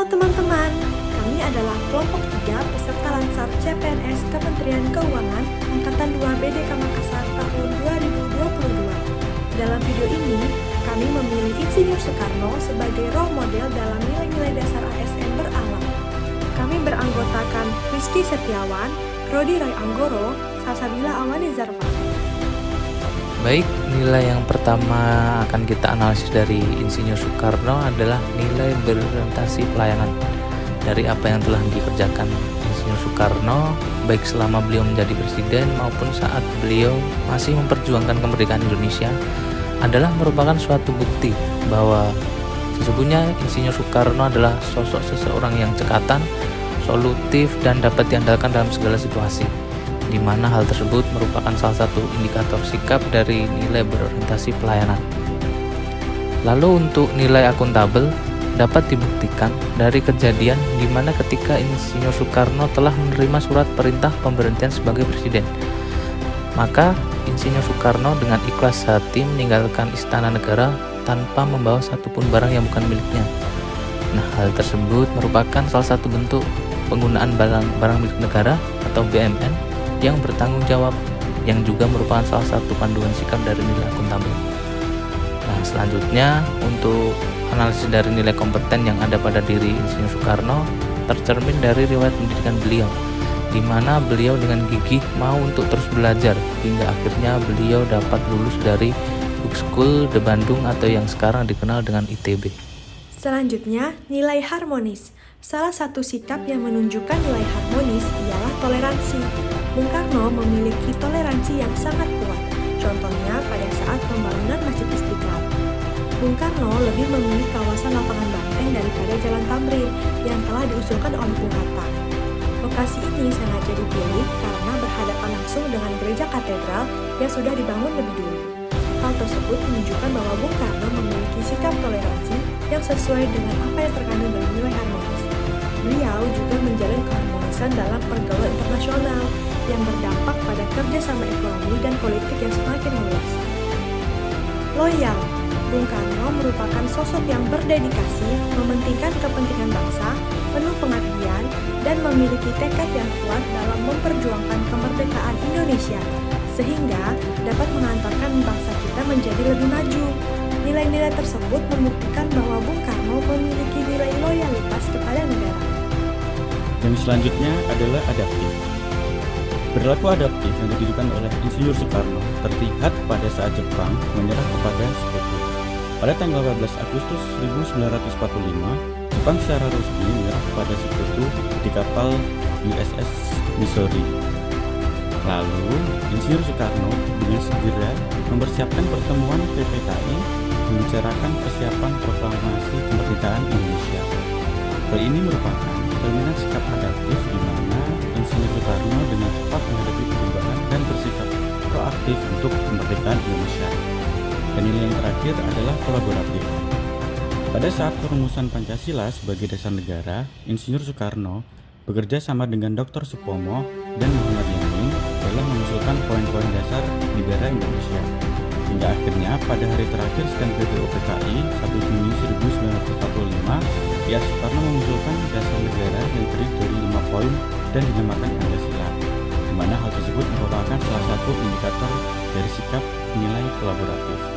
Halo teman-teman, kami adalah kelompok 3 peserta Lansar CPNS Kementerian Keuangan Angkatan 2 BDK Makassar tahun 2022. Dalam video ini, kami memilih Insinyur Soekarno sebagai role model dalam nilai-nilai dasar ASN beralam. Kami beranggotakan Rizky Setiawan, Rodi Roy Anggoro, Salsabila Awani Zarfa. Baik, nilai yang pertama akan kita analisis dari Insinyur Soekarno adalah nilai berorientasi pelayanan. Dari apa yang telah dikerjakan Insinyur Soekarno, baik selama beliau menjadi presiden maupun saat beliau masih memperjuangkan kemerdekaan Indonesia, adalah merupakan suatu bukti bahwa sesungguhnya Insinyur Soekarno adalah sosok seseorang yang cekatan, solutif, dan dapat diandalkan dalam segala situasi, di mana hal tersebut merupakan salah satu indikator sikap dari nilai berorientasi pelayanan. Lalu untuk nilai akuntabel dapat dibuktikan dari kejadian di mana ketika Insinyur Soekarno telah menerima surat perintah pemberhentian sebagai presiden, maka Insinyur Soekarno dengan ikhlas hati meninggalkan istana negara tanpa membawa satupun barang yang bukan miliknya. Nah, hal tersebut merupakan salah satu bentuk penggunaan barang milik negara atau BMN yang bertanggung jawab, yang juga merupakan salah satu panduan sikap dari nilai akuntabel. Nah, selanjutnya untuk analisis dari nilai kompeten yang ada pada diri Insinyur Soekarno tercermin dari riwayat pendidikan beliau, di mana beliau dengan gigih mau untuk terus belajar hingga akhirnya beliau dapat lulus dari High School de Bandung atau yang sekarang dikenal dengan ITB. Selanjutnya, nilai harmonis. Salah satu sikap yang menunjukkan nilai harmonis ialah toleransi. Bung Karno memiliki toleransi yang sangat kuat, contohnya pada saat pembangunan Masjid Istiqlal. Bung Karno lebih memilih kawasan lapangan banteng daripada Jalan Tamrin yang telah diusulkan oleh Bung Hatta. Lokasi ini sengaja dipilih karena berhadapan langsung dengan gereja katedral yang sudah dibangun lebih dulu. Hal tersebut menunjukkan bahwa Bung Karno memiliki sikap toleransi yang sesuai dengan apa yang terkandung dalam nilai harmonis. Beliau juga menjalin keharmonisan dalam pergaulan internasional yang berdampak pada kerjasama ekonomi dan politik yang semakin luas. Loyal. Bung Karno merupakan sosok yang berdedikasi, mementingkan kepentingan bangsa, penuh pengabdian, dan memiliki tekad yang kuat dalam memperjuangkan kemerdekaan Indonesia, sehingga dapat mengantarkan bangsa kita menjadi lebih maju. Nilai-nilai tersebut membuktikan bahwa Bung Karno memiliki nilai loyalitas kepada negara. Yang selanjutnya adalah adaptif. Berlaku adaptif yang ditujukan oleh Insinyur Soekarno terlihat pada saat Jepang menyerah kepada Sekutu. Pada tanggal 14 Agustus 1945, Jepang secara resmi menyerah kepada Sekutu di kapal USS Missouri. Lalu, Insinyur Soekarno dengan segera mempersiapkan pertemuan PPKI membicarakan persiapan proklamasi kemerdekaan Indonesia. Hal ini merupakan cerminan sikap adaptif di mana Insinyur Soekarno dengan cepat menghadapi perubahan dan bersikap proaktif untuk kemerdekaan Indonesia. Dan nilai yang terakhir adalah kolaboratif. Pada saat perumusan Pancasila sebagai dasar negara, Insinyur Soekarno bekerja sama dengan Dr. Supomo dan Muhammad Yamin dalam mengusulkan poin-poin dasar negara Indonesia. Hingga akhirnya pada hari terakhir sidang PPOPKI 1 Juni 1945, pihak Soekarno mengusulkan dasar negara yang terdiri dari 5 poin dan dinamakan Pancasila, di mana hal tersebut merupakan salah satu indikator dari sikap nilai kolaboratif.